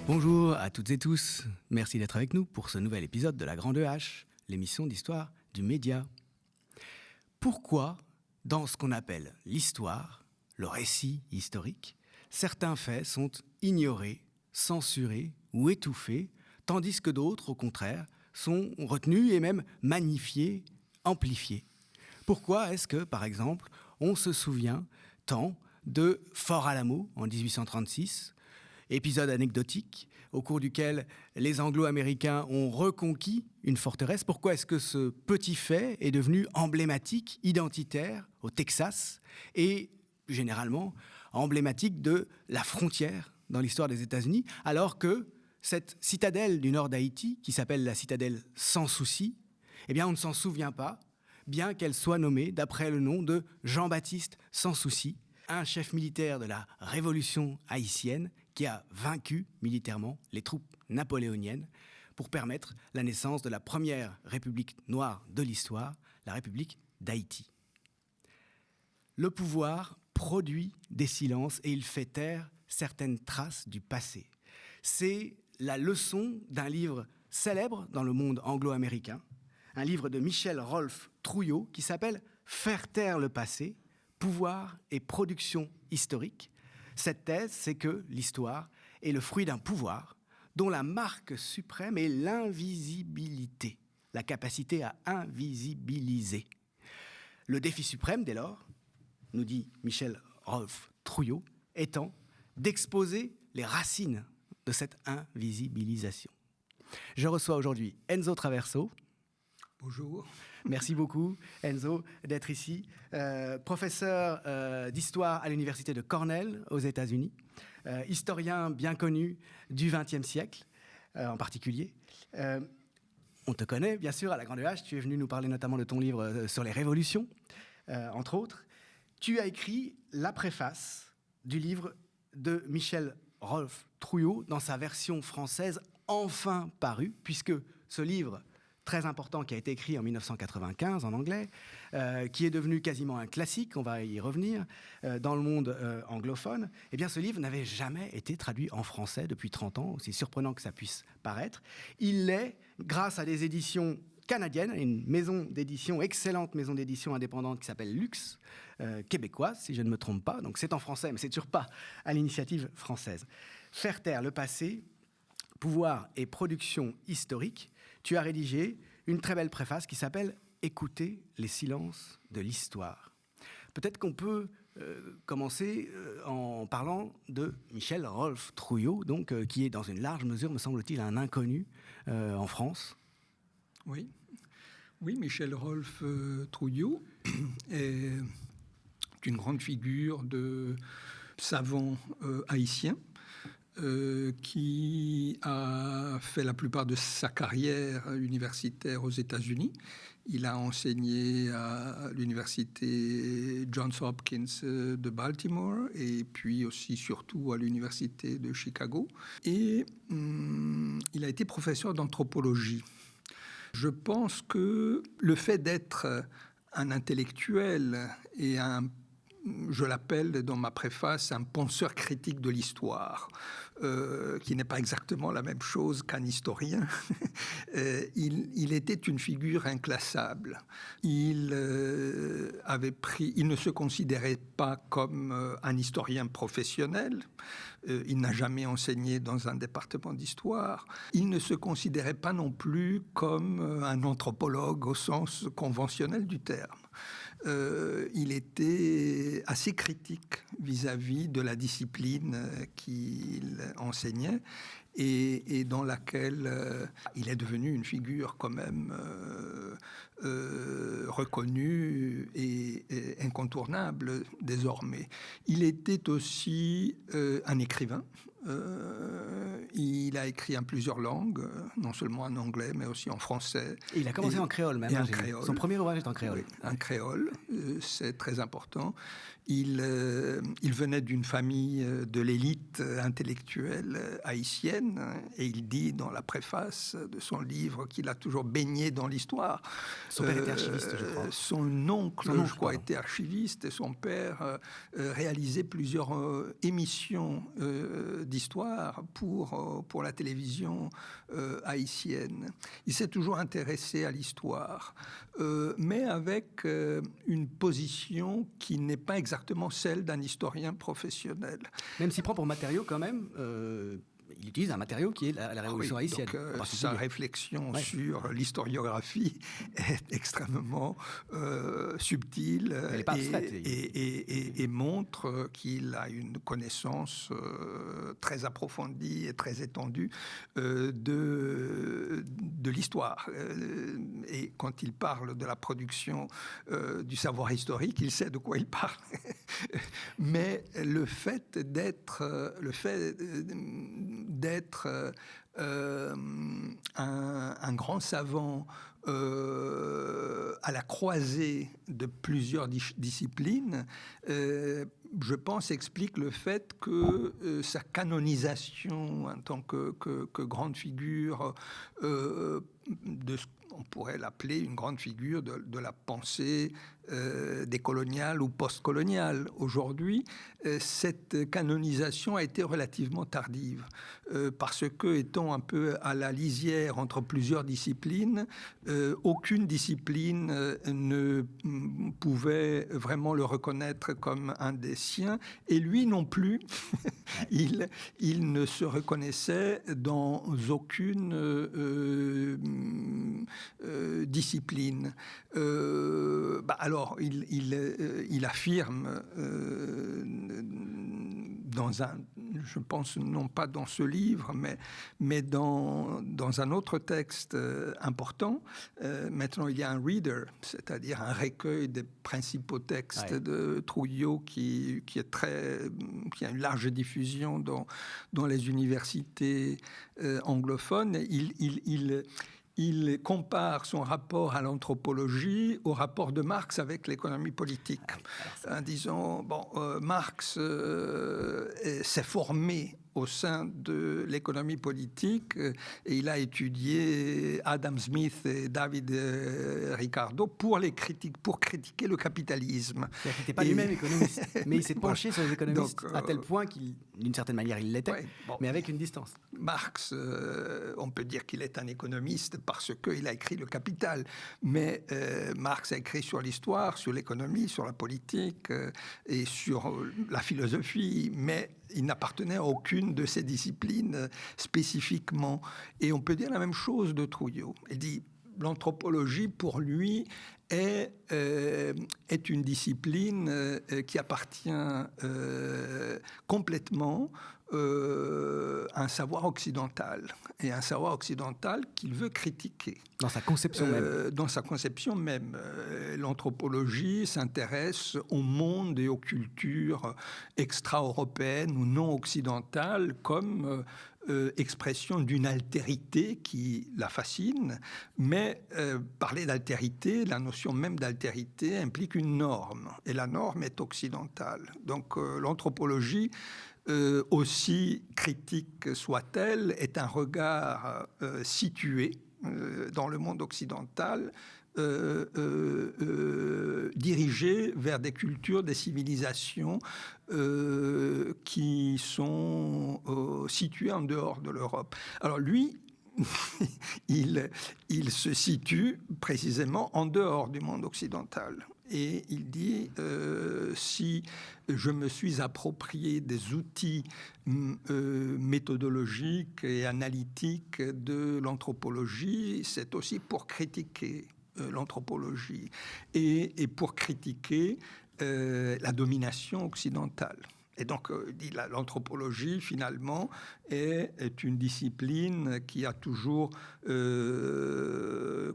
Bonjour à toutes et tous, merci d'être avec nous pour ce nouvel épisode de La Grande Hache, l'émission d'histoire du média. Pourquoi, dans ce qu'on appelle l'histoire, le récit historique, certains faits sont ignorés, censurés ou étouffés, tandis que d'autres, au contraire, sont retenus et même magnifiés, amplifiés? Pourquoi est-ce que, par exemple, on se souvient tant de Fort Alamo en 1836, épisode anecdotique au cours duquel les Anglo-Américains ont reconquis une forteresse? Pourquoi est-ce que ce petit fait est devenu emblématique, identitaire au Texas et généralement emblématique de la frontière dans l'histoire des États-Unis, alors que cette citadelle du nord d'Haïti, qui s'appelle la citadelle Sans Souci, eh bien on ne s'en souvient pas, bien qu'elle soit nommée d'après le nom de Jean-Baptiste Sans Souci, un chef militaire de la Révolution haïtienne qui a vaincu militairement les troupes napoléoniennes pour permettre la naissance de la première république noire de l'histoire, la République d'Haïti. Le pouvoir produit des silences et il fait taire certaines traces du passé. C'est la leçon d'un livre célèbre dans le monde anglo-américain, un livre de Michel Rolph Trouillot qui s'appelle « Faire taire le passé, pouvoir et production historique ». Cette thèse, c'est que l'histoire est le fruit d'un pouvoir dont la marque suprême est l'invisibilité, la capacité à invisibiliser. Le défi suprême, dès lors, nous dit Michel Rolph Trouillot, étant d'exposer les racines de cette invisibilisation. Je reçois aujourd'hui Enzo Traverso. Bonjour. Merci beaucoup, Enzo, d'être ici. Professeur d'histoire à l'université de Cornell, aux États-Unis. Historien bien connu du XXe siècle, en particulier. On te connaît, bien sûr, à La Grande Hache. Tu es venu nous parler notamment de ton livre sur les révolutions, entre autres. Tu as écrit la préface du livre de Michel Rolph Trouillot dans sa version française enfin parue, puisque ce livre très important qui a été écrit en 1995 en anglais, qui est devenu quasiment un classique, on va y revenir, dans le monde anglophone, eh bien ce livre n'avait jamais été traduit en français depuis 30 ans, aussi surprenant que ça puisse paraître. Il l'est grâce à des éditions canadiennes, une maison d'édition, excellente maison d'édition indépendante qui s'appelle Lux, québécoise, si je ne me trompe pas. Donc c'est en français, mais c'est toujours pas à l'initiative française. Faire taire le passé, pouvoir et production historique. Tu as rédigé une très belle préface qui s'appelle « Écouter les silences de l'histoire ». Peut-être qu'on peut commencer en parlant de Michel Rolph Trouillot, donc, qui est dans une large mesure, me semble-t-il, un inconnu en France. Oui, Michel Rolph Trouillot est une grande figure de savant haïtien, qui a fait la plupart de sa carrière universitaire aux États-Unis. Il a enseigné à l'université Johns Hopkins de Baltimore et puis aussi surtout à l'université de Chicago. Et il a été professeur d'anthropologie. Je pense que le fait d'être un intellectuel et je l'appelle dans ma préface un penseur critique de l'histoire, qui n'est pas exactement la même chose qu'un historien. Il était une figure inclassable. Il ne se considérait pas comme un historien professionnel. Il n'a jamais enseigné dans un département d'histoire. Il ne se considérait pas non plus comme un anthropologue au sens conventionnel du terme. Il était assez critique vis-à-vis de la discipline qu'il enseignait et dans laquelle il est devenu une figure quand même reconnue et incontournable désormais. Il était aussi un écrivain Il a écrit en plusieurs langues, non seulement en anglais, mais aussi en français. Et il a commencé en créole même. En créole. Son premier ouvrage est en créole. Oui, en créole, c'est très important. Il venait d'une famille de l'élite intellectuelle haïtienne, et il dit dans la préface de son livre qu'il a toujours baigné dans l'histoire. Son père était archiviste, je crois. Son oncle, je crois, était archiviste, et son père réalisait plusieurs émissions d'histoire pour la télévision haïtienne. Il s'est toujours intéressé à l'histoire, mais avec une position qui n'est pas exactement celle d'un historien professionnel. Même s'il prend pour matériau quand même, il utilise un matériau qui est la Révolution haïtienne. Donc, sa réflexion sur l'historiographie est extrêmement subtile et montre qu'il a une connaissance très approfondie et très étendue de l'histoire. Et quand il parle de la production du savoir historique, il sait de quoi il parle. Mais le fait d'être un grand savant à la croisée de plusieurs disciplines, je pense, explique le fait que sa canonisation en tant que grande figure on pourrait l'appeler une grande figure de la pensée décoloniale ou postcoloniale. Aujourd'hui, cette canonisation a été relativement tardive, parce que, étant un peu à la lisière entre plusieurs disciplines, aucune discipline ne pouvait vraiment le reconnaître comme un des siens, et lui non plus. il ne se reconnaissait dans aucune discipline. Alors, il affirme je pense, non pas dans ce livre, mais dans un autre texte important. Maintenant, il y a un reader, c'est-à-dire un recueil des principaux textes de Trujillo qui a une large diffusion dans les universités anglophones. Il compare son rapport à l'anthropologie au rapport de Marx avec l'économie politique. Disons, Marx s'est formé au sein de l'économie politique, et il a étudié Adam Smith et David Ricardo pour critiquer le capitalisme. Il n'était pas lui-même économiste, mais il s'est penché sur les économistes à tel point qu'il, d'une certaine manière, il l'était, mais avec une distance. Marx, on peut dire qu'il est un économiste parce qu'il a écrit Le Capital, mais Marx a écrit sur l'histoire, sur l'économie, sur la politique et sur la philosophie, mais il n'appartenait à aucune de ces disciplines spécifiquement. Et on peut dire la même chose de Trujillo. Il dit l'anthropologie, pour lui, est une discipline qui appartient complètement un savoir occidental, et un savoir occidental qu'il veut critiquer. Dans sa conception même. Dans sa conception même. L'anthropologie s'intéresse au monde et aux cultures extra-européennes ou non occidentales comme expression d'une altérité qui la fascine, mais parler d'altérité, la notion même d'altérité implique une norme, et la norme est occidentale. Donc l'anthropologie, aussi critique soit-elle, est un regard situé dans le monde occidental, dirigé vers des cultures, des civilisations qui sont situées en dehors de l'Europe. Alors lui, il se situe précisément en dehors du monde occidental. Et il dit, si je me suis approprié des outils méthodologiques et analytiques de l'anthropologie, c'est aussi pour critiquer l'anthropologie et pour critiquer la domination occidentale. Et donc, l'anthropologie, finalement, est une discipline qui a toujours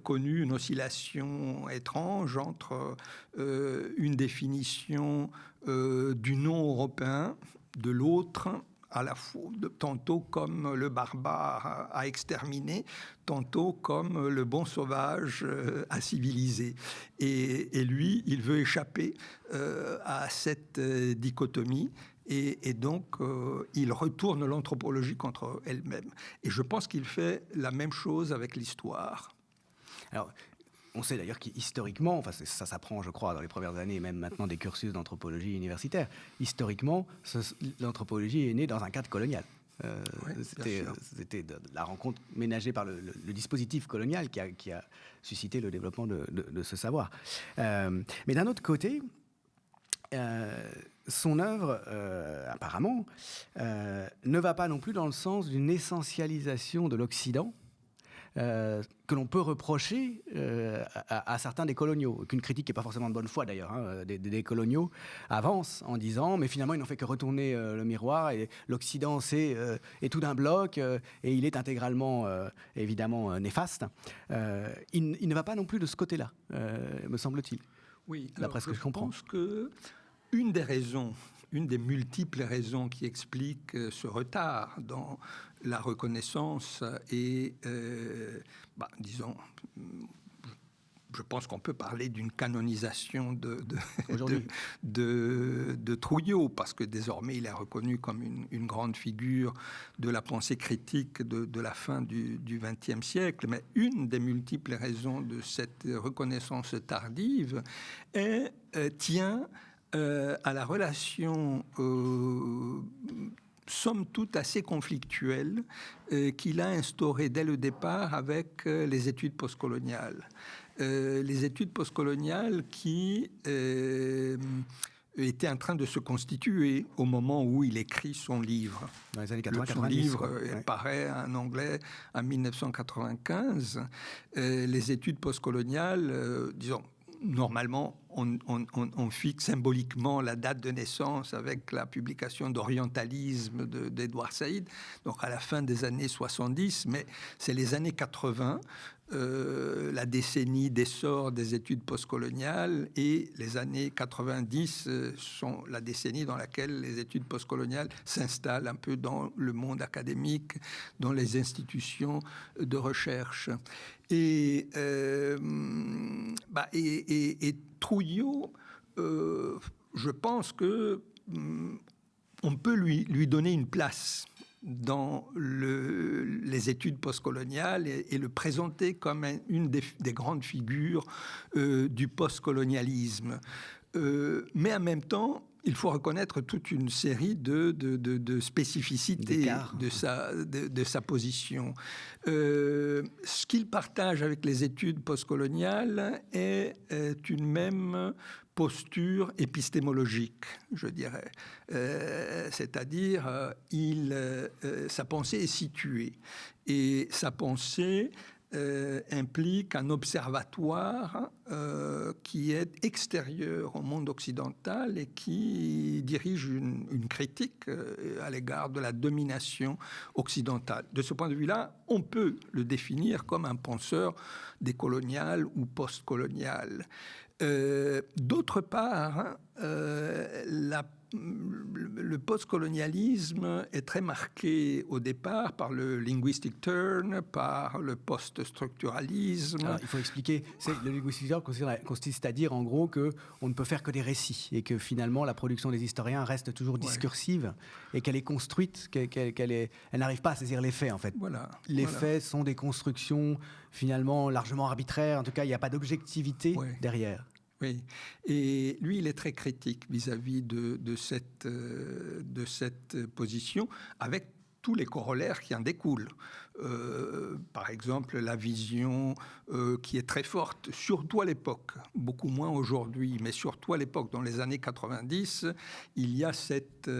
connu une oscillation étrange entre une définition du non européen, de l'autre, à la fois, tantôt comme le barbare à exterminer, tantôt comme le bon sauvage à civiliser. Et lui, il veut échapper à cette dichotomie. Et donc, il retourne l'anthropologie contre elle-même. Et je pense qu'il fait la même chose avec l'histoire. Alors, on sait d'ailleurs qu'historiquement, enfin ça s'apprend, je crois, dans les premières années, et même maintenant des cursus d'anthropologie universitaire, historiquement, l'anthropologie est née dans un cadre colonial. Oui, c'était la rencontre ménagée par le dispositif colonial qui a suscité le développement de ce savoir. Mais d'un autre côté, son œuvre, apparemment, ne va pas non plus dans le sens d'une essentialisation de l'Occident que l'on peut reprocher à certains des coloniaux, qu'une critique qui n'est pas forcément de bonne foi d'ailleurs, hein, des coloniaux avancent en disant mais finalement ils n'ont fait que retourner le miroir et l'Occident est tout d'un bloc et il est intégralement évidemment néfaste. Il ne va pas non plus de ce côté-là, me semble-t-il. Oui, d'après ce que je comprends. Je pense que une des multiples raisons qui expliquent ce retard dans la reconnaissance et, disons, je pense qu'on peut parler d'une canonisation de Trouillot, parce que désormais il est reconnu comme une grande figure de la pensée critique de la fin du XXe siècle. Mais une des multiples raisons de cette reconnaissance tardive tient à la relation somme toute assez conflictuelle qu'il a instaurée dès le départ avec les études postcoloniales. Les études postcoloniales qui étaient en train de se constituer au moment où il écrit son livre. Dans les années 80, son 90, livre paraît en anglais en 1995. Les études postcoloniales, disons, normalement, on fixe symboliquement la date de naissance avec la publication d'Orientalisme d'Edouard Saïd, donc à la fin des années 70, mais c'est les années 80, la décennie d'essor des études postcoloniales, et les années 90 sont la décennie dans laquelle les études postcoloniales s'installent un peu dans le monde académique, dans les institutions de recherche. Et Trouillot, je pense que on peut lui donner une place dans les études postcoloniales et le présenter comme une des grandes figures du postcolonialisme. Mais en même temps, il faut reconnaître toute une série de spécificités de sa position. Ce qu'il partage avec les études postcoloniales est une même posture épistémologique, je dirais. C'est-à-dire, sa pensée est située. Et sa pensée implique un observatoire qui est extérieur au monde occidental et qui dirige une critique à l'égard de la domination occidentale. De ce point de vue-là, on peut le définir comme un penseur décolonial ou postcolonial. D'autre part, le postcolonialisme est très marqué au départ par le linguistic turn, par le post-structuralisme. Alors, il faut expliquer, le linguistic turn consiste à dire en gros qu'on ne peut faire que des récits et que finalement la production des historiens reste toujours discursive et qu'elle est construite, elle n'arrive pas à saisir les faits en fait. Les faits sont des constructions finalement largement arbitraires, en tout cas il n'y a pas d'objectivité derrière. Oui, et lui, il est très critique vis-à-vis de cette position, avec tous les corollaires qui en découlent. Par exemple, la vision qui est très forte, surtout à l'époque, beaucoup moins aujourd'hui, mais surtout à l'époque, dans les années 90, il y a cette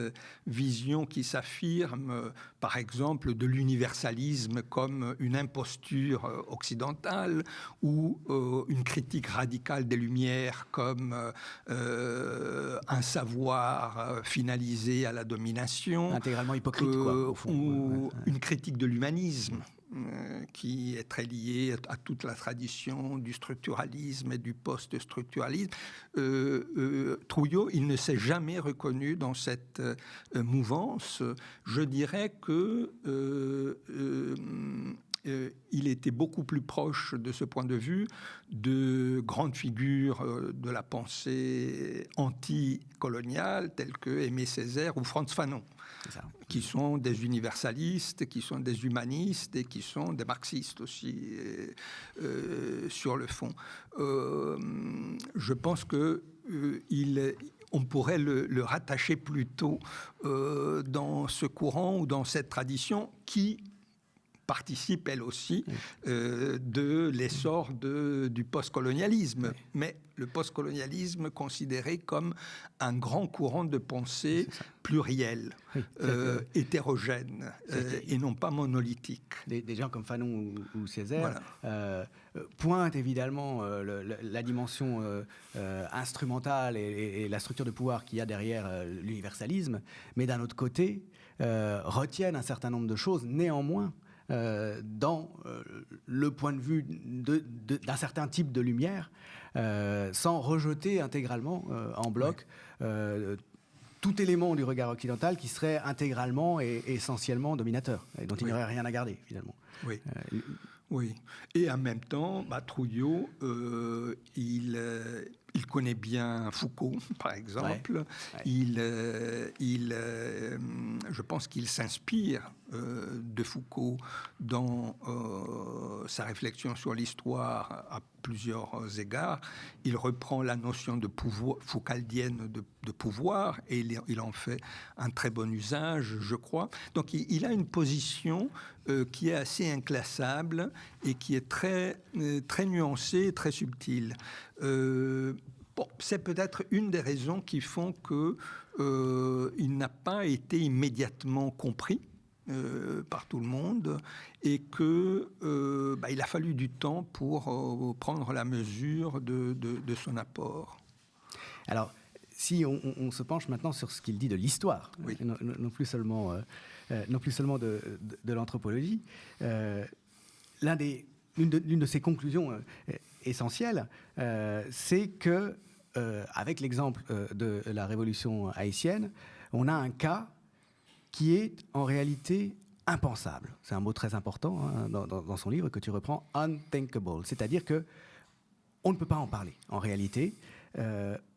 vision qui s'affirme, par exemple, de l'universalisme comme une imposture occidentale, ou une critique radicale des Lumières comme un savoir finalisé à la domination. Intégralement hypocrite, quoi, au fond. Ou une critique de l'humanisme. qui est très lié à toute la tradition du structuralisme et du post-structuralisme. Trouillot, il ne s'est jamais reconnu dans cette mouvance. Je dirais que il était beaucoup plus proche, de ce point de vue, de grandes figures de la pensée anticoloniale, telles que Aimé Césaire ou Frantz Fanon, qui sont des universalistes, qui sont des humanistes et qui sont des marxistes aussi, sur le fond. Je pense que on pourrait le rattacher plutôt dans ce courant ou dans cette tradition qui participe, elle aussi, de l'essor du postcolonialisme. Oui. Mais le postcolonialisme considéré comme un grand courant de pensée pluriel, oui, hétérogène, et non pas monolithique. Des gens comme Fanon ou Césaire pointent évidemment la dimension instrumentale et la structure de pouvoir qu'il y a derrière l'universalisme, mais d'un autre côté, retiennent un certain nombre de choses, néanmoins, dans le point de vue d'un certain type de lumière, sans rejeter intégralement en bloc tout élément du regard occidental qui serait intégralement et essentiellement dominateur, et dont il n'y aurait rien à garder, finalement. Oui. Oui. Et en même temps, Trouillot, il connaît bien Foucault, par exemple. Ouais. Je pense qu'il s'inspire de Foucault dans sa réflexion sur l'histoire à plusieurs égards. Il reprend la notion de pouvoir foucaldienne de pouvoir et il en fait un très bon usage, je crois. Donc il a une position qui est assez inclassable et qui est très nuancée, très subtile. C'est peut-être une des raisons qui font qu'il n'a pas été immédiatement compris par tout le monde et qu'il a fallu du temps pour prendre la mesure de son apport. Alors, si on se penche maintenant sur ce qu'il dit de l'histoire, oui. non plus seulement de l'anthropologie, l'une de ses conclusions essentielles, c'est que, avec l'exemple de la révolution haïtienne, on a un cas qui est en réalité impensable. C'est un mot très important dans son livre que tu reprends, unthinkable, c'est-à-dire que on ne peut pas en parler. En réalité,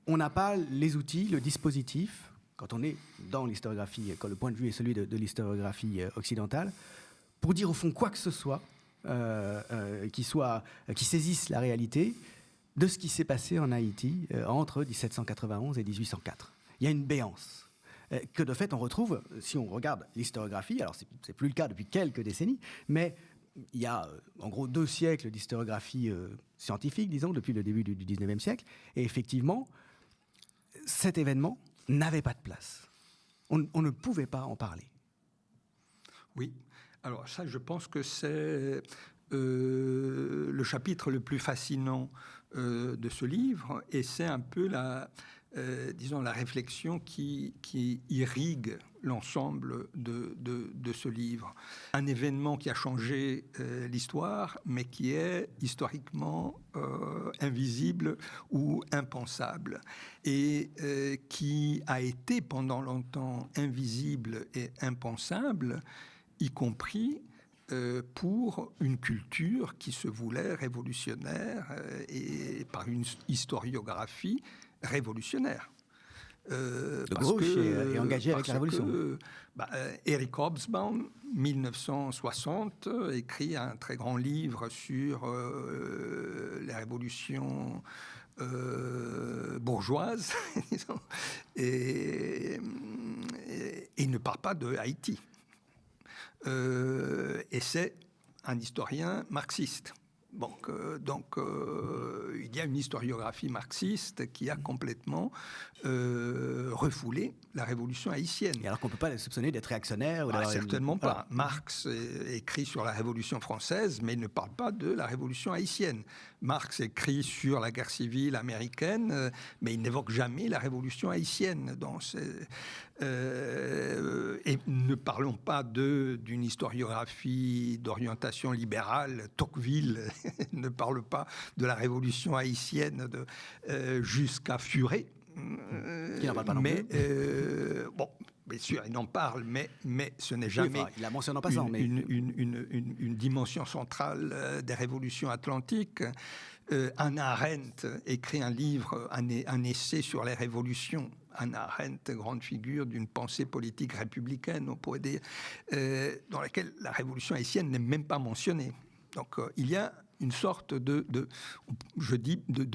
on n'a pas les outils, le dispositif, quand on est dans l'historiographie, quand le point de vue est celui de l'historiographie occidentale, pour dire au fond quoi que ce soit qui saisisse la réalité de ce qui s'est passé en Haïti entre 1791 et 1804. Il y a une béance que de fait on retrouve, si on regarde l'historiographie, alors c'est plus le cas depuis quelques décennies, mais il y a en gros 2 siècles d'historiographie scientifique, disons, depuis le début du 19e siècle, et effectivement, cet événement n'avait pas de place. On ne pouvait pas en parler. Oui, alors ça, je pense que c'est le chapitre le plus fascinant de ce livre, et c'est un peu la réflexion qui irrigue l'ensemble de ce livre. Un événement qui a changé l'histoire, mais qui est historiquement invisible ou impensable, et qui a été pendant longtemps invisible et impensable, y compris pour une culture qui se voulait révolutionnaire et par une historiographie révolutionnaire. De gauche et engagé avec la Révolution. Eric Hobsbawm, 1960, écrit un très grand livre sur les révolutions bourgeoises et il ne parle pas de Haïti. Et c'est un historien marxiste. Donc, il y a une historiographie marxiste qui a complètement refoulé la révolution haïtienne. Et alors qu'on ne peut pas les soupçonner d'être réactionnaires ou certainement pas. Marx écrit sur la Révolution française, mais il ne parle pas de la Révolution haïtienne. Marx écrit sur la guerre civile américaine, mais il n'évoque jamais la Révolution haïtienne. Et ne parlons pas d'une historiographie d'orientation libérale. Tocqueville ne parle pas de la Révolution haïtienne jusqu'à Furet. Qui n'en parle pas non plus. Bien sûr, il en parle, mais ce n'est jamais il la mentionne en passant, une dimension centrale des révolutions atlantiques. Hannah Arendt écrit un livre, un essai sur les révolutions. Hannah Arendt, grande figure d'une pensée politique républicaine, on pourrait dire, dans laquelle la révolution haïtienne n'est même pas mentionnée. Donc, il y a une sorte de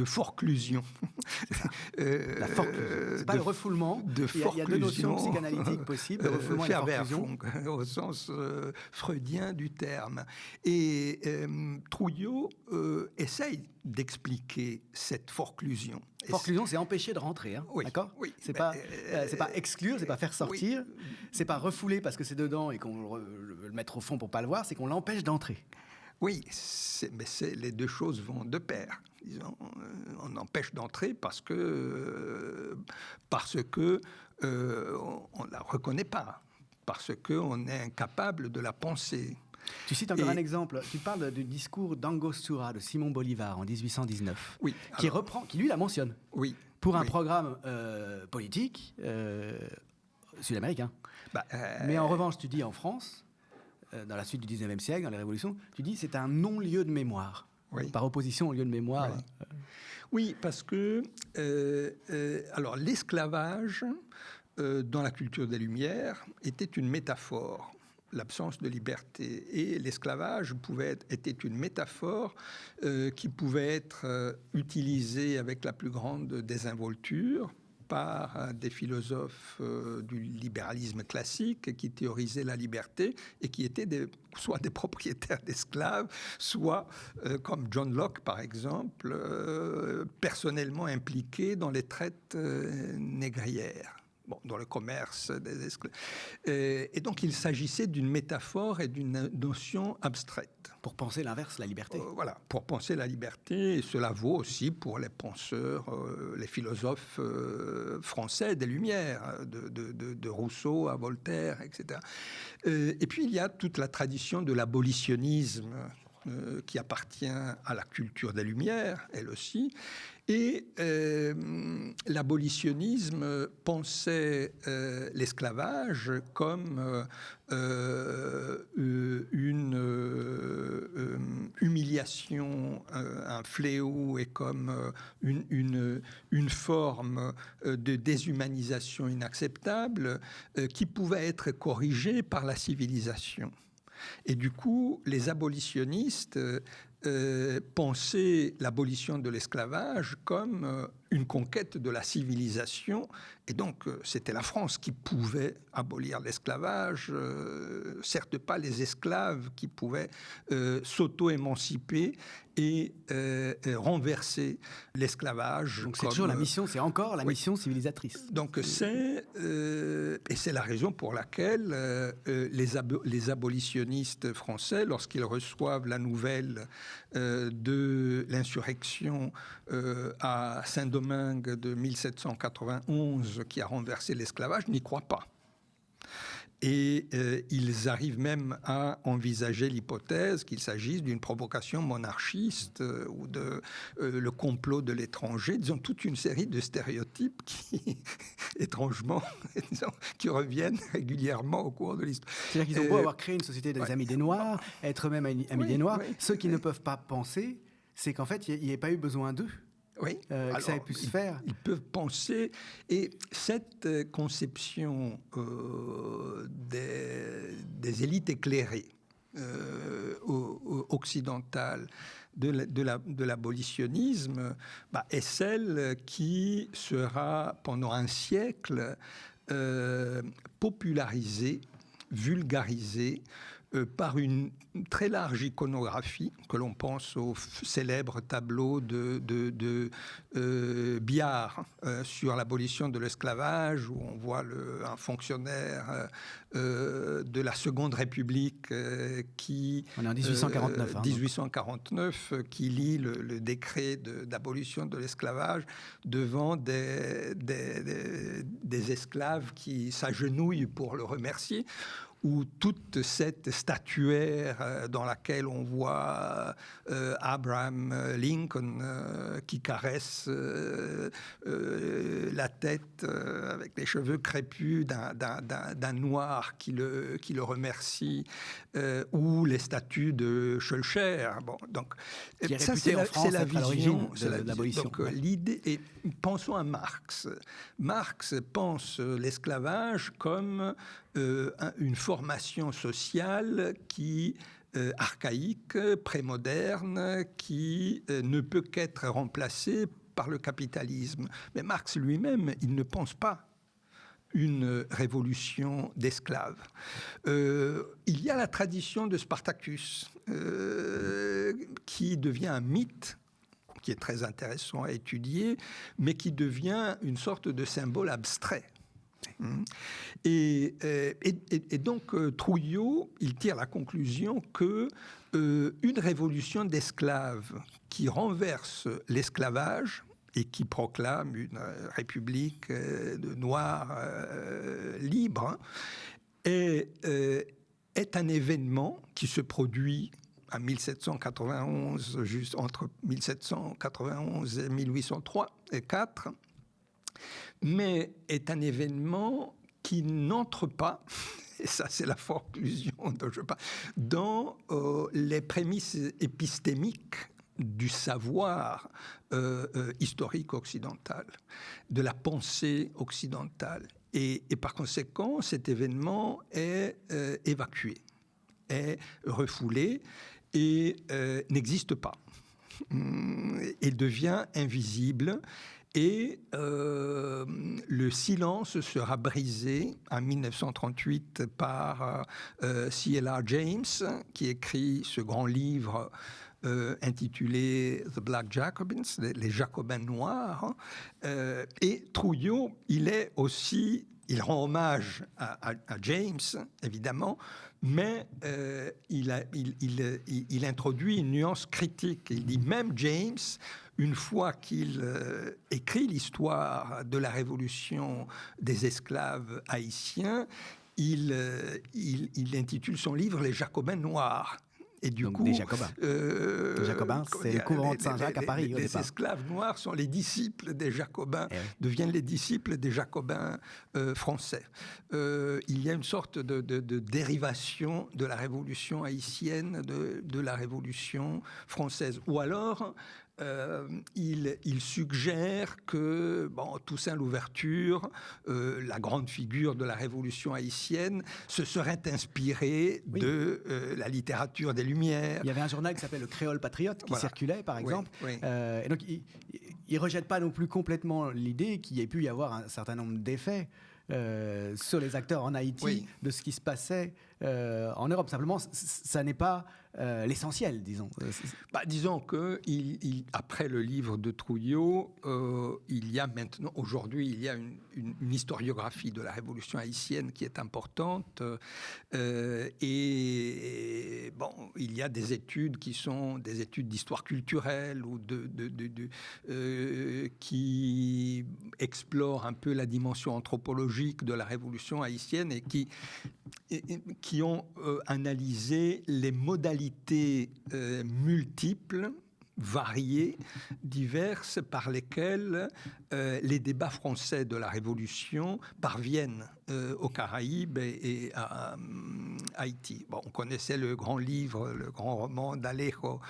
forclusion. La forclusion. C'est pas le refoulement. Il y a deux notions psychanalytiques possibles, le refoulement et la forclusion. Au sens freudien du terme. Et Trouillot essaye d'expliquer cette forclusion. Forclusion, c'est empêcher de rentrer, hein, oui, d'accord ? Oui. C'est pas exclure, c'est pas faire sortir, c'est pas refouler parce que c'est dedans et qu'on veut le mettre au fond pour pas le voir, c'est qu'on l'empêche d'entrer. Oui, mais les deux choses vont de pair. Disons, on empêche d'entrer parce que on la reconnaît pas, parce qu'on est incapable de la penser. Tu cites encore un exemple. Tu parles du discours d'Angostura de Simon Bolivar en 1819, qui lui la mentionne. Oui. Pour un programme politique sud-américain. Mais en revanche, tu dis en France, dans la suite du 19e siècle, dans les révolutions, tu dis c'est un non-lieu de mémoire, par opposition au lieu de mémoire. Oui, parce que alors l'esclavage dans la culture des Lumières était une métaphore, l'absence de liberté, et l'esclavage était une métaphore qui pouvait être utilisée avec la plus grande désinvolture par des philosophes du libéralisme classique qui théorisaient la liberté et qui étaient soit des propriétaires d'esclaves, soit, comme John Locke par exemple, personnellement impliqués dans les traites négrières. Dans le commerce des esclaves. Et donc, il s'agissait d'une métaphore et d'une notion abstraite. Pour penser l'inverse, la liberté. Voilà, pour penser la liberté. Et cela vaut aussi pour les penseurs, les philosophes français des Lumières, de Rousseau à Voltaire, etc. Et puis, il y a toute la tradition de l'abolitionnisme qui appartient à la culture des Lumières, elle aussi. Et l'abolitionnisme pensait l'esclavage comme une humiliation, un fléau, et comme une forme de déshumanisation inacceptable qui pouvait être corrigée par la civilisation. Et du coup, les abolitionnistes pensaient l'abolition de l'esclavage comme une conquête de la civilisation. Et donc, c'était la France qui pouvait abolir l'esclavage, certes pas les esclaves qui pouvaient s'auto-émanciper et renverser l'esclavage. Donc c'est toujours la mission, c'est encore la mission civilisatrice. Donc et c'est la raison pour laquelle les abolitionnistes français, lorsqu'ils reçoivent la nouvelle de l'insurrection à Saint-Domingue de 1791 qui a renversé l'esclavage, n'y croient pas. Et ils arrivent même à envisager l'hypothèse qu'il s'agisse d'une provocation monarchiste ou de le complot de l'étranger. Disons, toute une série de stéréotypes qui, étrangement, qui reviennent régulièrement au cours de l'histoire. C'est-à-dire qu'ils ont beau avoir créé une société des amis des Noirs, être eux-mêmes amis des Noirs, ceux qui ne peuvent pas penser, c'est qu'en fait, il n'y ait pas eu besoin d'eux. Oui, que ça ait pu se faire. Ils peuvent penser, et cette conception des élites éclairées occidentales de l'abolitionnisme est celle qui sera pendant un siècle popularisée, vulgarisée par une très large iconographie, que l'on pense au célèbre tableau de Biard sur l'abolition de l'esclavage, où on voit un fonctionnaire de la Seconde République qui... On est en 1849. 1849, qui lit le décret d'abolition de l'esclavage devant des esclaves qui s'agenouillent pour le remercier, ou toute cette statuaire dans laquelle on voit Abraham Lincoln qui caresse la tête avec les cheveux crépus d'un noir qui le remercie, ou les statues de Schœlcher. Bon, donc, qui est réputé en France la vision de l'abolition. Donc, l'idée, et pensons à Marx. Marx pense l'esclavage comme une formation sociale qui archaïque, prémoderne, qui ne peut qu'être remplacée par le capitalisme. Mais Marx lui-même, il ne pense pas une révolution d'esclaves. Il y a la tradition de Spartacus, qui devient un mythe, qui est très intéressant à étudier, mais qui devient une sorte de symbole abstrait. Et donc Trouillot, il tire la conclusion que une révolution d'esclaves qui renverse l'esclavage et qui proclame une république de noirs libres est un événement qui se produit à 1791, juste entre 1791 et 1803 et 4, mais est un événement qui n'entre pas, et ça c'est la conclusion dont je parle, dans les prémices épistémiques du savoir historique occidental, de la pensée occidentale. Et par conséquent, cet événement est évacué, est refoulé et n'existe pas, et devient invisible. Et le silence sera brisé en 1938 par C.L.R. James, qui écrit ce grand livre intitulé The Black Jacobins, les Jacobins noirs. Et Trouillot, il rend hommage à James, évidemment, mais il introduit une nuance critique. Il dit même James, une fois qu'il écrit l'histoire de la révolution des esclaves haïtiens, il intitule son livre « Les Jacobins noirs ». Et du coup, des Jacobins. Les Jacobins, c'est le couvent de Saint-Jacques à Paris. Les esclaves noirs sont les disciples des Jacobins, deviennent les disciples des Jacobins français. Il y a une sorte de dérivation de la révolution haïtienne, de la révolution française. Ou alors, il suggère que Toussaint Louverture, la grande figure de la révolution haïtienne, se serait inspiré de la littérature des Lumières. Il y avait un journal qui s'appelait Le Créole Patriote qui circulait, par exemple. Oui. Et donc, il ne rejette pas non plus complètement l'idée qu'il y ait pu y avoir un certain nombre d'effets sur les acteurs en Haïti, de ce qui se passait en Europe. Simplement, ça n'est pas l'essentiel, disons. Disons que après le livre de Trouillot, il y a maintenant, aujourd'hui, il y a une historiographie de la révolution haïtienne qui est importante. Et il y a des études qui sont des études d'histoire culturelle ou qui explorent un peu la dimension anthropologique de la révolution haïtienne et qui ont analysé les modalités multiples, variées, diverses, par lesquelles les débats français de la Révolution parviennent aux Caraïbes et à Haïti. On connaissait le grand livre, le grand roman d'Alejo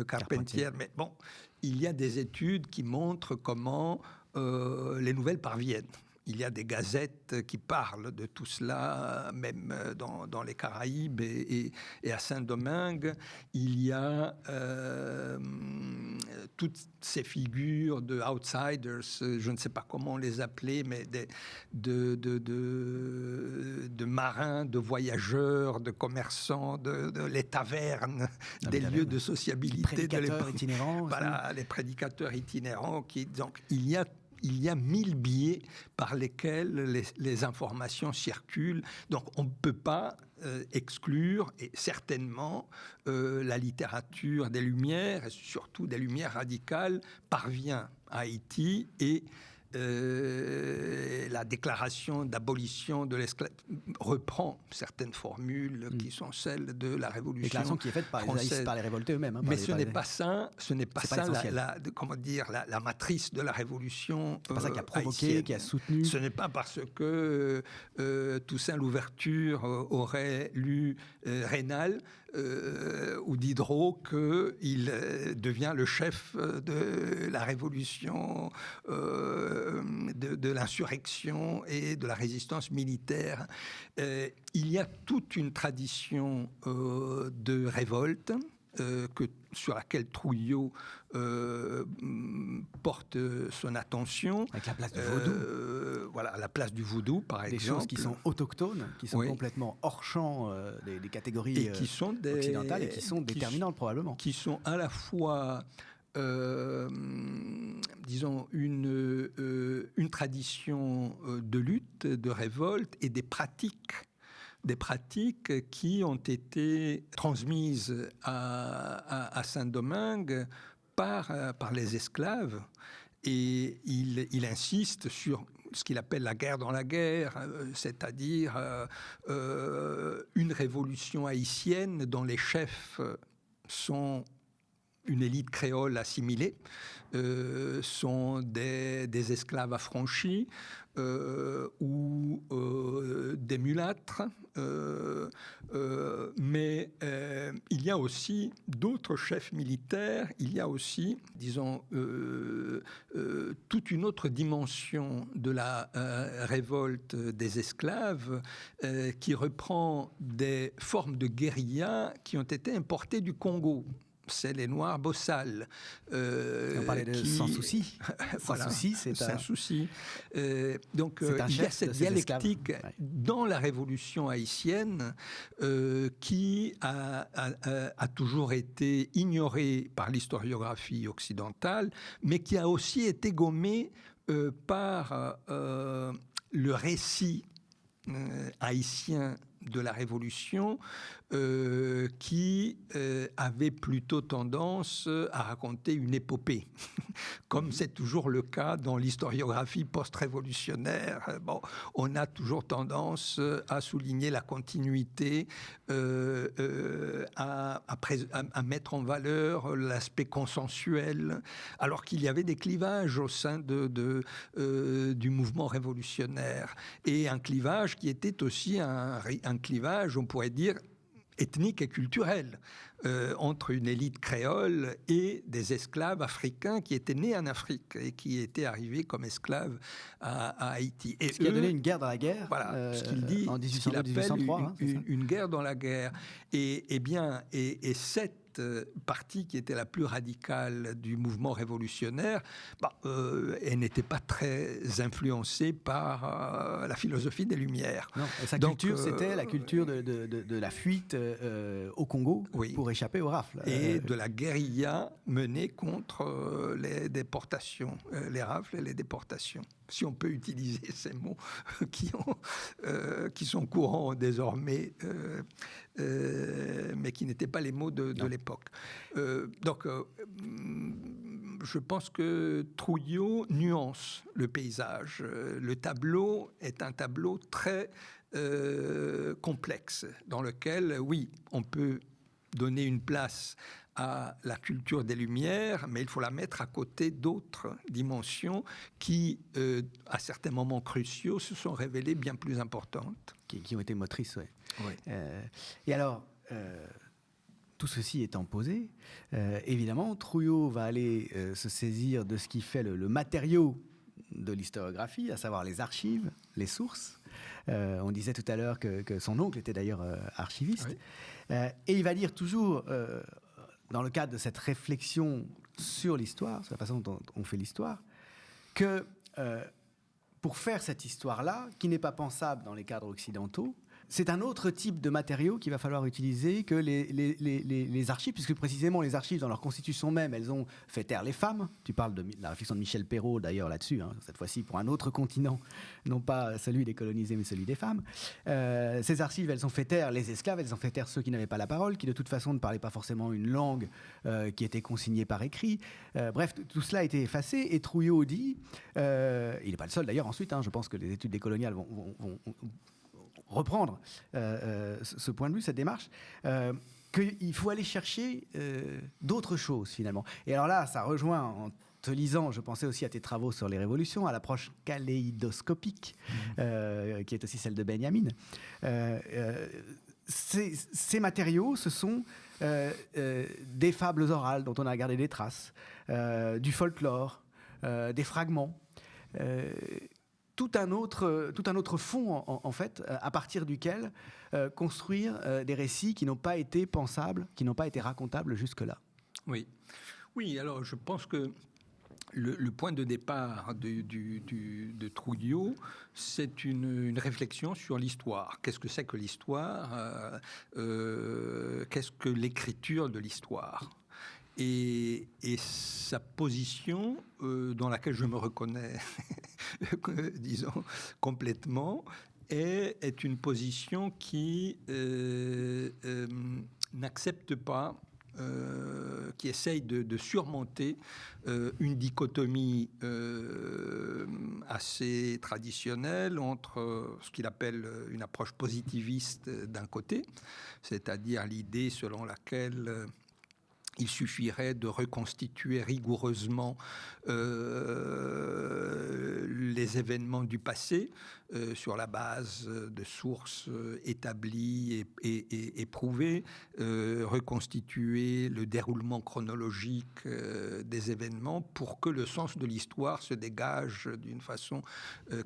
Carpentier, mais il y a des études qui montrent comment les nouvelles parviennent. il y a des gazettes qui parlent de tout cela, même dans les Caraïbes et à Saint-Domingue. Il y a toutes ces figures de outsiders, je ne sais pas comment les appeler, mais de marins, de voyageurs, de commerçants, de les tavernes, des lieux de sociabilité. Les prédicateurs itinérants. Voilà, les prédicateurs itinérants. Donc, il y a 1000 biais par lesquels les informations circulent. Donc, on ne peut pas exclure, et certainement, la littérature des Lumières, et surtout des Lumières radicales, parvient à Haïti et la déclaration d'abolition de l'esclavage reprend certaines formules qui sont celles de la Révolution déclaration qui est faite par les révoltés eux-mêmes. Hein, mais ce n'est pas ça la matrice de la Révolution. C'est pas ça qui a provoqué, qui a soutenu. Ce n'est pas parce que Toussaint Louverture aurait lu Raynal ou Diderot qu'il devient le chef de la Révolution, de l'insurrection et de la résistance militaire. Il y a toute une tradition de révolte sur laquelle Trujillo porte son attention. Avec la place du vaudou. Voilà, la place du vaudou, par exemple. Des choses qui sont autochtones, qui sont complètement hors champ des catégories et qui sont occidentales et qui sont déterminantes probablement. Qui sont à la fois... disons, une tradition de lutte, de révolte et des pratiques qui ont été transmises à Saint-Domingue par les esclaves. Et il insiste sur ce qu'il appelle la guerre dans la guerre, c'est-à-dire une révolution haïtienne dont les chefs sont une élite créole assimilée, sont des esclaves affranchis ou des mulâtres. Mais il y a aussi d'autres chefs militaires, il y a aussi, disons, toute une autre dimension de la révolte des esclaves qui reprend des formes de guérilla qui ont été importées du Congo. C'est les Noirs bossales. On parlait de Sans Souci. Voilà, Sans Souci, c'est Sans Souci. Donc, il y a cette dialectique dans la Révolution haïtienne qui a toujours été ignorée par l'historiographie occidentale, mais qui a aussi été gommée par le récit haïtien de la Révolution qui avait plutôt tendance à raconter une épopée, comme c'est toujours le cas dans l'historiographie post-révolutionnaire. Bon, on a toujours tendance à souligner la continuité, à mettre en valeur l'aspect consensuel, alors qu'il y avait des clivages au sein du mouvement révolutionnaire, et un clivage qui était aussi un clivage, on pourrait dire, ethnique et culturel, entre une élite créole et des esclaves africains qui étaient nés en Afrique et qui étaient arrivés comme esclaves à Haïti. Et ce qui a donné une guerre dans la guerre, voilà, ce qu'il dit, en 1802, ce qu'il appelle 1803, une guerre dans la guerre. Et cette partie qui était la plus radicale du mouvement révolutionnaire, elle n'était pas très influencée par la philosophie des Lumières. Non, sa culture, c'était la culture de la fuite au Congo, oui, pour échapper aux rafles. Et de la guérilla menée contre les déportations, les rafles et les déportations. Si on peut utiliser ces mots qui sont courants désormais, mais qui n'étaient pas les mots de l'époque. Donc, je pense que Trujillo nuance le paysage. Le tableau est un tableau très complexe, dans lequel, oui, on peut donner une place à la culture des Lumières, mais il faut la mettre à côté d'autres dimensions qui, à certains moments cruciaux, se sont révélées bien plus importantes. Qui ont été motrices, oui. Oui. Et alors, tout ceci étant posé, évidemment, Trujillo va aller se saisir de ce qui fait le matériau de l'historiographie, à savoir les archives, les sources. On disait tout à l'heure que son oncle était d'ailleurs archiviste. Oui. Et il va dire toujours, dans le cadre de cette réflexion sur l'histoire, sur la façon dont on fait l'histoire, que pour faire cette histoire-là, qui n'est pas pensable dans les cadres occidentaux, c'est un autre type de matériau qu'il va falloir utiliser que les archives, puisque précisément les archives, dans leur constitution même, elles ont fait taire les femmes. Tu parles de la réflexion de Michel Perrault, d'ailleurs, là-dessus, hein, cette fois-ci pour un autre continent, non pas celui des colonisés, mais celui des femmes. Ces archives, elles ont fait taire les esclaves, elles ont fait taire ceux qui n'avaient pas la parole, qui de toute façon ne parlaient pas forcément une langue qui était consignée par écrit. Bref, tout cela a été effacé, et Trouillot dit, il n'est pas le seul d'ailleurs ensuite, hein, je pense que les études décoloniales vont reprendre ce point de vue, cette démarche, qu'il faut aller chercher d'autres choses finalement. Et alors là, ça rejoint, en te lisant, je pensais aussi à tes travaux sur les révolutions, à l'approche kaléidoscopique, qui est aussi celle de Benjamin. Ces matériaux, ce sont des fables orales dont on a gardé des traces, du folklore, des fragments, tout un autre fond, en fait, à partir duquel construire des récits qui n'ont pas été pensables, qui n'ont pas été racontables jusque-là. Oui, alors je pense que le point de départ de Trouillot, c'est une réflexion sur l'histoire. Qu'est-ce que c'est que l'histoire ? Qu'est-ce que l'écriture de l'histoire ? Et sa position, dans laquelle je me reconnais, disons, complètement, est une position qui n'accepte pas, qui essaye de surmonter une dichotomie assez traditionnelle entre ce qu'il appelle une approche positiviste d'un côté, c'est-à-dire l'idée selon laquelle il suffirait de reconstituer rigoureusement les événements du passé sur la base de sources établies et prouvées, reconstituer le déroulement chronologique des événements pour que le sens de l'histoire se dégage d'une façon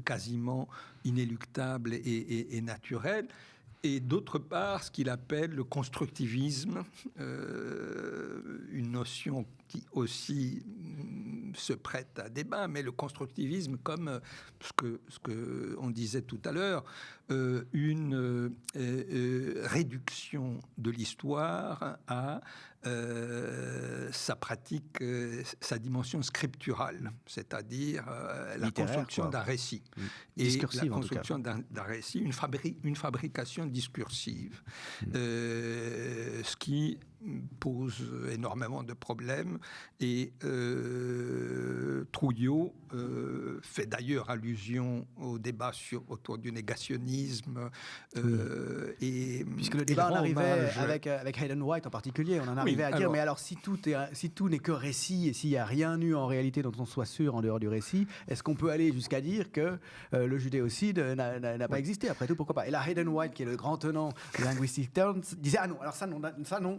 quasiment inéluctable et naturelle. Et d'autre part, ce qu'il appelle le constructivisme, une notion qui aussi se prête à débat, mais le constructivisme comme ce que on disait tout à l'heure, une réduction de l'histoire à sa pratique, sa dimension scripturale, c'est-à-dire la construction d'un récit. Et la construction d'un récit, une fabrication discursive. Ce qui pose énormément de problèmes et Trouillot fait d'ailleurs allusion au débat autour du négationnisme et puisque le débat en arrivait avec Hayden White en particulier, on en arrivait à dire mais alors si tout n'est que récit et s'il n'y a rien eu en réalité dont on soit sûr en dehors du récit, est-ce qu'on peut aller jusqu'à dire que le judéocide n'a pas existé? Après tout, pourquoi pas? Et là, Hayden White, qui est le grand tenant de Linguistic Terms, disait ah non, alors ça non,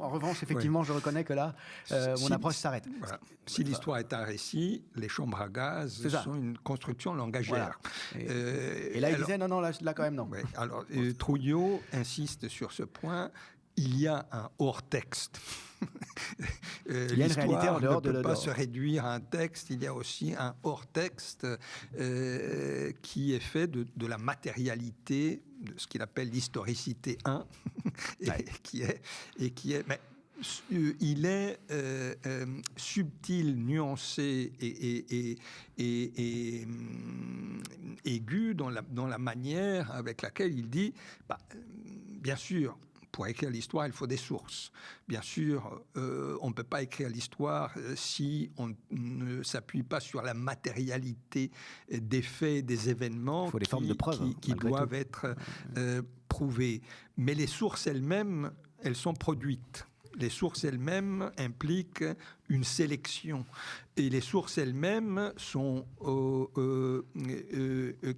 en revanche effectivement je reconnais que là mon approche s'arrête. Voilà. Si l'histoire est un récit, les chambres à gaz sont une construction langagère. Voilà. Et là il disait non, là quand même non. Ouais. Alors Trouillot insiste sur ce point. Il y a un hors-texte. Il y a une réalité en dehors ne peut pas se réduire à un texte. Il y a aussi un hors-texte qui est fait de la matérialité, de ce qu'il appelle l'historicité 1, qui est mais, il est subtil, nuancé et aigu dans la manière avec laquelle il dit bien sûr, pour écrire l'histoire, il faut des sources. Bien sûr, on ne peut pas écrire l'histoire si on ne s'appuie pas sur la matérialité des faits, des événements des formes de preuves, qui doivent être prouvés. Mais les sources elles-mêmes, elles sont produites. Les sources elles-mêmes impliquent une sélection. Et les sources elles-mêmes sont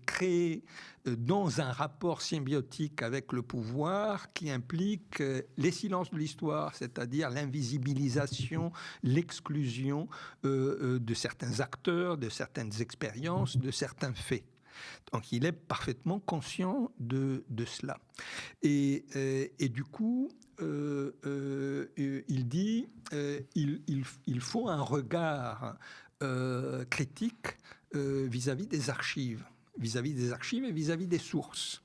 créées dans un rapport symbiotique avec le pouvoir qui implique les silences de l'histoire, c'est-à-dire l'invisibilisation, l'exclusion de certains acteurs, de certaines expériences, de certains faits. Donc il est parfaitement conscient de cela. Et du coup, il dit il faut un regard critique vis-à-vis des archives et vis-à-vis des sources.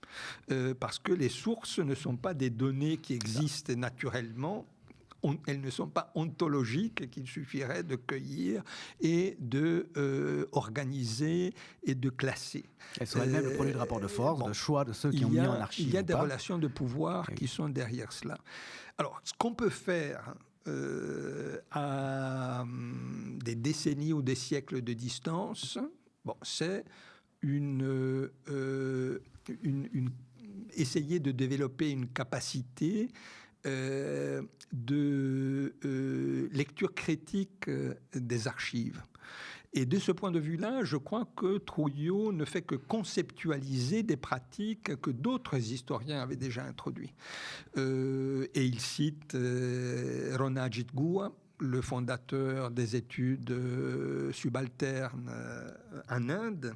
Parce que les sources ne sont pas des données qui existent naturellement. Elles ne sont pas ontologiques, qu'il suffirait de cueillir et de organiser et de classer. Elles sont elles-mêmes le produit de rapports de force, de choix de ceux qui ont mis en archive. Il y a des relations de pouvoir qui sont derrière cela. Alors, ce qu'on peut faire à des décennies ou des siècles de distance, c'est essayer de développer une capacité de lecture critique des archives. Et de ce point de vue-là, je crois que Trouillot ne fait que conceptualiser des pratiques que d'autres historiens avaient déjà introduites. Et il cite Ranajit Guha, le fondateur des études subalternes en Inde.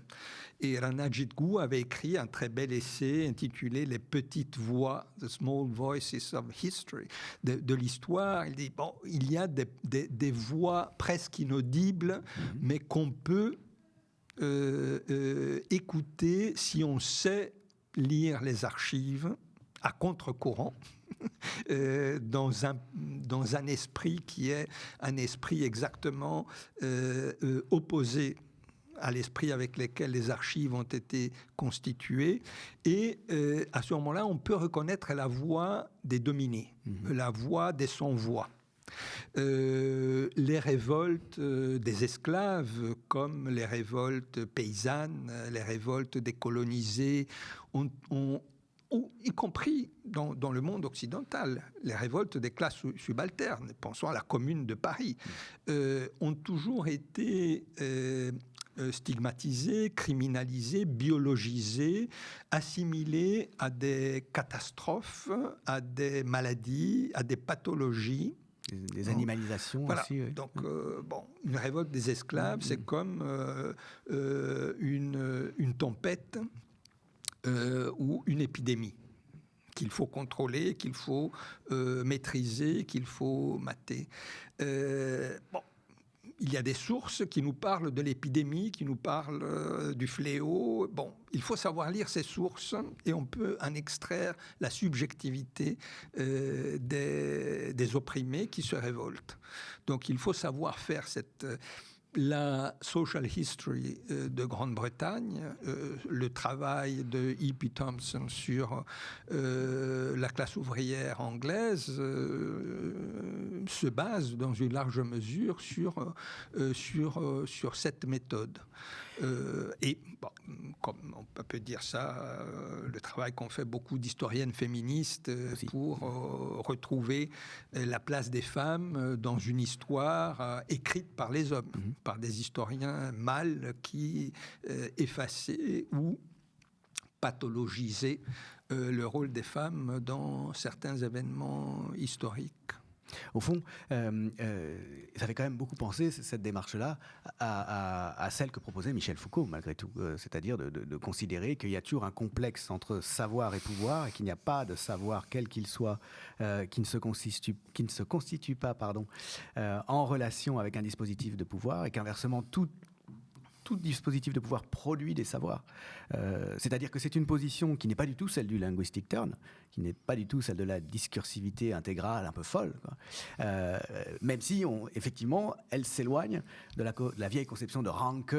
Et Ranajit Guha avait écrit un très bel essai intitulé « Les petites voix », « The Small Voices of History », de l'histoire. Il dit, il y a des voix presque inaudibles, mais qu'on peut écouter si on sait lire les archives à contre-courant. Dans un esprit qui est un esprit exactement opposé à l'esprit avec lequel les archives ont été constituées. Et à ce moment-là, on peut reconnaître la voix des dominés, la voix des sans-voix. Les révoltes des esclaves, comme les révoltes paysannes, les révoltes des colonisés, y compris dans le monde occidental, les révoltes des classes subalternes, pensons à la Commune de Paris, ont toujours été stigmatisées, criminalisées, biologisées, assimilées à des catastrophes, à des maladies, à des pathologies. Des animalisations voilà. aussi. Oui. Donc, une révolte des esclaves, c'est comme une tempête ou une épidémie qu'il faut contrôler, qu'il faut maîtriser, qu'il faut mater. Il y a des sources qui nous parlent de l'épidémie, qui nous parlent du fléau. Il faut savoir lire ces sources et on peut en extraire la subjectivité des opprimés qui se révoltent. Donc il faut savoir faire la social history de Grande-Bretagne, le travail de E.P. Thompson sur la classe ouvrière anglaise se base dans une large mesure sur cette méthode. Comme on peut dire ça, le travail qu'ont fait beaucoup d'historiennes féministes pour retrouver la place des femmes dans une histoire écrite par les hommes, par des historiens mâles qui effaçaient ou pathologisaient le rôle des femmes dans certains événements historiques. Au fond, ça fait quand même beaucoup penser, cette démarche-là, à celle que proposait Michel Foucault, malgré tout. C'est-à-dire de considérer qu'il y a toujours un complexe entre savoir et pouvoir, et qu'il n'y a pas de savoir, quel qu'il soit, qui ne se constitue pas en relation avec un dispositif de pouvoir, et qu'inversement, tout dispositif de pouvoir produit des savoirs. C'est-à-dire que c'est une position qui n'est pas du tout celle du linguistic turn, qui n'est pas du tout celle de la discursivité intégrale un peu folle, quoi. Même si, effectivement, elle s'éloigne de la vieille conception de Ranke,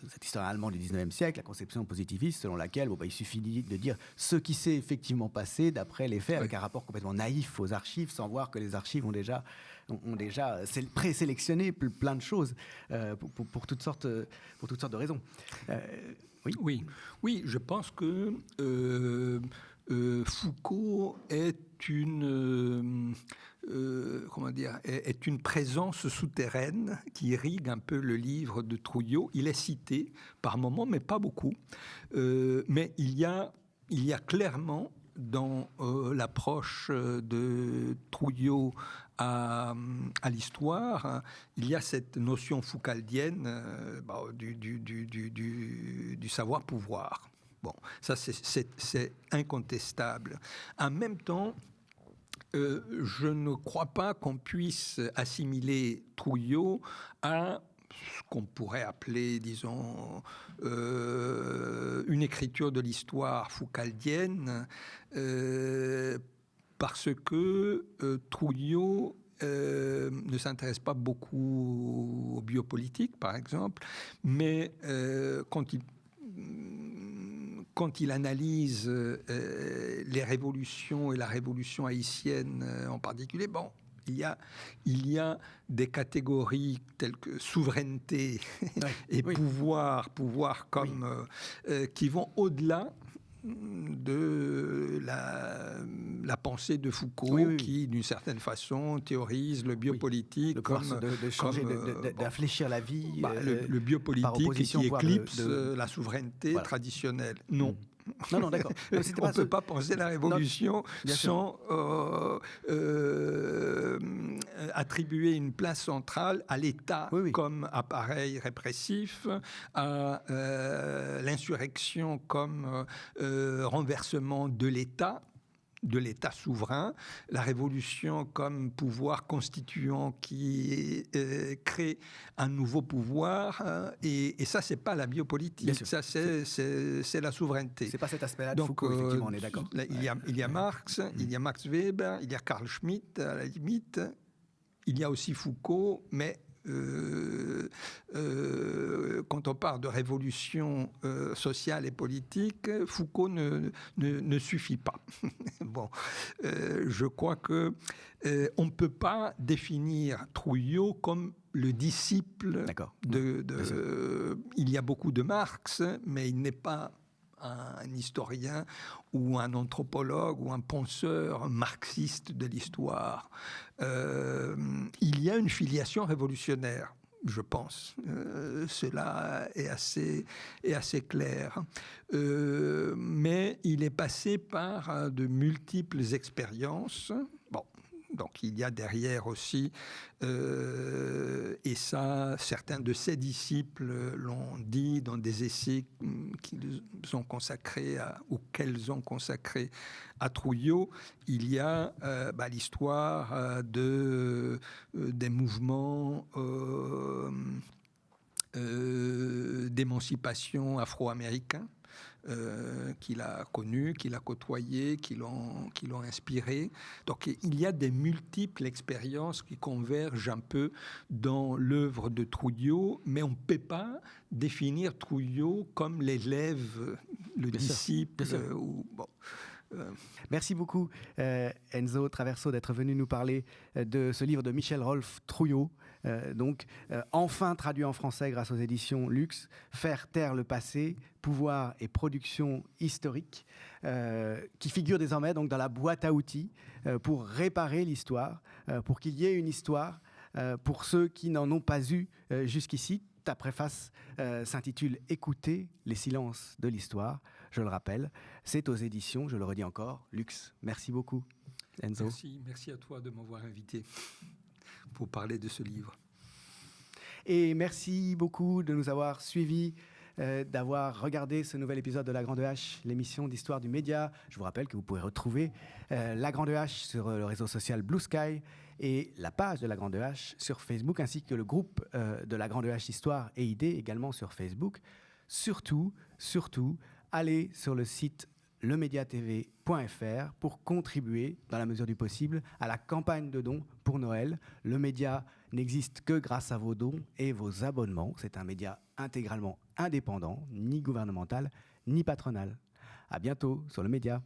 cet historien allemand du 19e siècle, la conception positiviste selon laquelle il suffit de dire ce qui s'est effectivement passé d'après les faits, avec un rapport complètement naïf aux archives, sans voir que les archives ont déjà présélectionné plein de choses pour toutes sortes de raisons. Oui, je pense que Foucault est est une présence souterraine qui irrigue un peu le livre de Trouillot. Il est cité par moments, mais pas beaucoup. Mais il y a clairement dans l'approche de Trouillot à l'histoire, il y a cette notion foucaldienne du savoir-pouvoir. Bon, ça c'est incontestable. En même temps, je ne crois pas qu'on puisse assimiler Trouillot à ce qu'on pourrait appeler, disons, une écriture de l'histoire foucaldienne, parce que Trouillot ne s'intéresse pas beaucoup aux biopolitiques, par exemple, mais quand il analyse les révolutions et la révolution haïtienne en particulier, bon, il y a des catégories telles que souveraineté et pouvoir comme qui vont au-delà de la pensée de Foucault, qui, d'une certaine façon, théorise le biopolitique comme de changer, d'infléchir la vie. Le biopolitique qui éclipse la souveraineté traditionnelle. Non. Non, d'accord. On ne peut pas penser la révolution sans attribuer une place centrale à l'État comme appareil répressif, à l'insurrection comme renversement de l'État souverain, la révolution comme pouvoir constituant qui crée un nouveau pouvoir, et ça, c'est pas la biopolitique, ça, c'est la souveraineté. C'est pas cet aspect-là de Foucault, effectivement, on est d'accord. Il y a Marx, il y a Max Weber, il y a Carl Schmitt, à la limite, il y a aussi Foucault, mais quand on parle de révolution sociale et politique, Foucault ne suffit pas. Bon, je crois que on ne peut pas définir Trouillot comme le disciple il y a beaucoup de Marx, mais il n'est pas un historien ou un anthropologue ou un penseur marxiste de l'histoire. Il y a une filiation révolutionnaire, je pense. Cela est assez clair. Mais il est passé par de multiples expériences. Bon. Donc il y a derrière aussi, et ça, certains de ses disciples l'ont dit dans des essais qu'ils ont consacrés qu'elles ont consacrés à Trouillot, il y a l'histoire des mouvements d'émancipation afro-américains. Qu'il a connu, qu'il a côtoyé, qui l'ont inspiré. Donc il y a des multiples expériences qui convergent un peu dans l'œuvre de Trouillot, mais on ne peut pas définir Trouillot comme l'élève, le disciple. Merci beaucoup Enzo Traverso d'être venu nous parler de ce livre de Michel Rolf Trouillot, enfin traduit en français grâce aux éditions Luxe, Faire taire le passé, pouvoir et production historique, qui figure désormais donc dans la boîte à outils pour réparer l'histoire, pour qu'il y ait une histoire pour ceux qui n'en ont pas eu jusqu'ici. Ta préface s'intitule « Écoutez les silences de l'histoire ». Je le rappelle, c'est aux éditions, je le redis encore, Luxe. Merci beaucoup, Enzo. Merci à toi de m'avoir invité pour parler de ce livre. Et merci beaucoup de nous avoir suivis, d'avoir regardé ce nouvel épisode de La Grande Hache, l'émission d'histoire du média. Je vous rappelle que vous pouvez retrouver La Grande Hache sur le réseau social Blue Sky et la page de La Grande Hache sur Facebook, ainsi que le groupe de La Grande Hache Histoire et Idées également sur Facebook. Surtout, allez sur le site lemediatv.fr pour contribuer, dans la mesure du possible, à la campagne de dons pour Noël. Le média n'existe que grâce à vos dons et vos abonnements. C'est un média intégralement indépendant, ni gouvernemental, ni patronal. À bientôt sur le média.